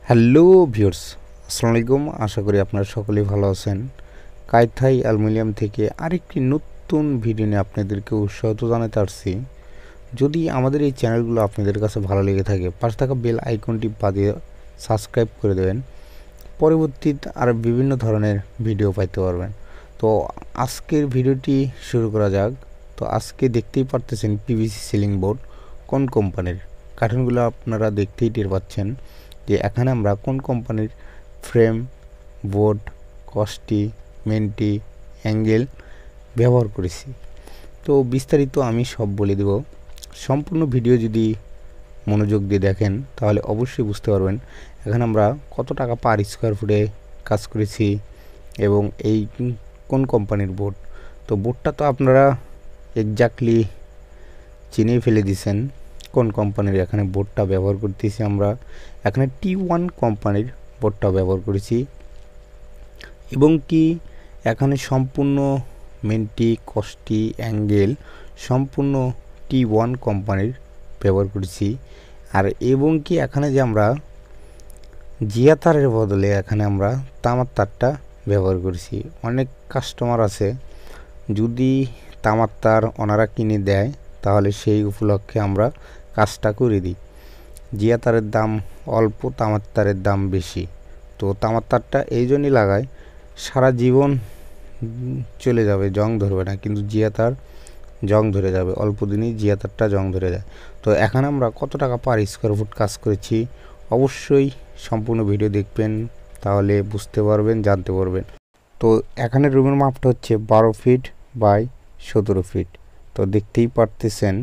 Hello viewers, আসসালামু আলাইকুম। আশা করি আপনারা সকলেই ভালো আছেন। কাইথাই অ্যালুমিনিয়াম থেকে আরেকটি নতুন ভিডিও নিয়ে আপনাদেরকে উৎসাহিত জানাতে আসছি। যদি আমাদের এই চ্যানেলগুলো আপনাদের কাছে ভালো লেগে থাকে, পাশে থাকা বেল আইকনটি বাজিয়ে সাবস্ক্রাইব করে দেবেন। পরবর্তীতে আর বিভিন্ন ধরনের ভিডিও পাইতে পারবেন। তো আজকের ভিডিওটি শুরু করা যাক। তো আজকে দেখতেই পারতেছেন পিভিসি সিলিং বোর্ড কোন কোম্পানির। কার্টুনগুলো আপনারা দেখতেই টের পাচ্ছেন যে এখানে আমরা কোন কোম্পানির ফ্রেম, বোর্ড, কস্টি, মেন্টি, অ্যাঙ্গেল ব্যবহার করেছি। তো বিস্তারিত আমি সব বলে দেব। সম্পূর্ণ ভিডিও যদি মনোযোগ দিয়ে দেখেন তাহলে অবশ্যই বুঝতে পারবেন এখানে আমরা কত টাকা পার স্কোয়ার ফুটে কাজ করেছি এবং এই কোন কোম্পানির বোর্ড। তো বোর্ডটা তো আপনারা এক্স্যাক্টলি চিনেই ফেলে দিয়েছেন কোন কোম্পানির এখানে বোর্ডটা ব্যবহার করতেছি। আমরা এখানে T1 কোম্পানির বোর্ডটা ব্যবহার করেছি এবং কি এখানে সম্পূর্ণ মেন্টি, কস্টি, অ্যাঙ্গেল সম্পূর্ণ T1 কোম্পানির ব্যবহার করেছি। আর এবং কি এখানে যে আমরা জিয়া তারের বদলে এখানে আমরা তামার তারটা ব্যবহার করেছি। অনেক কাস্টমার আছে যদি তামার তার ওনারা কিনে দেয় তাহলে সেই উপলক্ষে আমরা কাজটা করে দিই। জিয়া তারের দাম অল্প, তামার তারের দাম বেশি। তো তামার তারটা এই জন্যই লাগায় সারা জীবন চলে যাবে, জং ধরবে না, কিন্তু জিয়া তার জং ধরে যাবে, অল্প দিনই জিয়া তারটা জং ধরে যায়। তো এখানে আমরা কত টাকা পার স্কোয়ার ফুট কাজ করেছি অবশ্যই সম্পূর্ণ ভিডিও দেখবেন, তাহলে বুঝতে পারবেন, জানতে পারবেন। তো এখানে রুমের মাপটা হচ্ছে 12 ফিট বাই 17 ফিট। তো দেখতেই পারতেছেন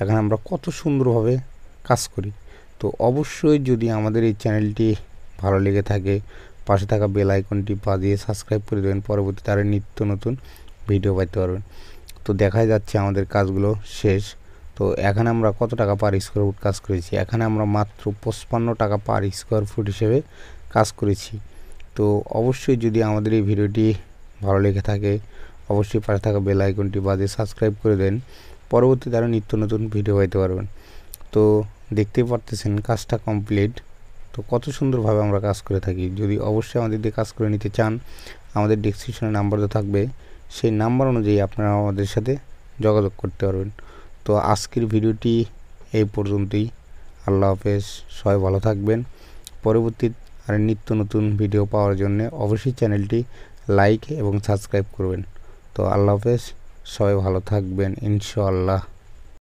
এখানে আমরা কত সুন্দরভাবে কাজ করি। তো অবশ্যই যদি আমাদের এই চ্যানেলটি ভালো লেগে থাকে পাশে থাকা বেল আইকনটি বাজিয়ে সাবস্ক্রাইব করে দেবেন, পরবর্তীতে আরও নিত্য নতুন ভিডিও পাইতে পারবেন। তো দেখাই যাচ্ছে আমাদের কাজগুলো শেষ। তো এখানে আমরা কত টাকা পার স্কোয়ার ফুট কাজ করেছি, এখানে আমরা মাত্র 55 টাকা পার স্কোয়ার ফুট হিসেবে কাজ করেছি। তো অবশ্যই যদি আমাদের এই ভিডিওটি ভালো লেগে থাকে অবশ্যই পাশে থাকা বেল আইকনটি বাজিয়ে সাবস্ক্রাইব করে দেন, পরবর্তীতে আরও নিত্য নতুন ভিডিও পাইতে পারবেন। তো দেখতেই পারতেছেন কাজটা কমপ্লিট। তো কত সুন্দরভাবে আমরা কাজ করে থাকি। যদি অবশ্যই আমাদের দিয়ে কাজ করে নিতে চান আমাদের ডেসক্রিপশনে নাম্বার তো থাকবে, সেই নাম্বার অনুযায়ী আপনারা আমাদের সাথে যোগাযোগ করতে পারবেন। তো আজকের ভিডিওটি এই পর্যন্তই। আল্লাহ হাফেজ, সবাই ভালো থাকবেন। পরবর্তী আর নিত্য নতুন ভিডিও পাওয়ার জন্য অবশ্যই চ্যানেলটি লাইক এবং সাবস্ক্রাইব করবেন। তো আল্লাহ হাফেজ, সবাই ভালো থাকবেন ইনশাআল্লাহ।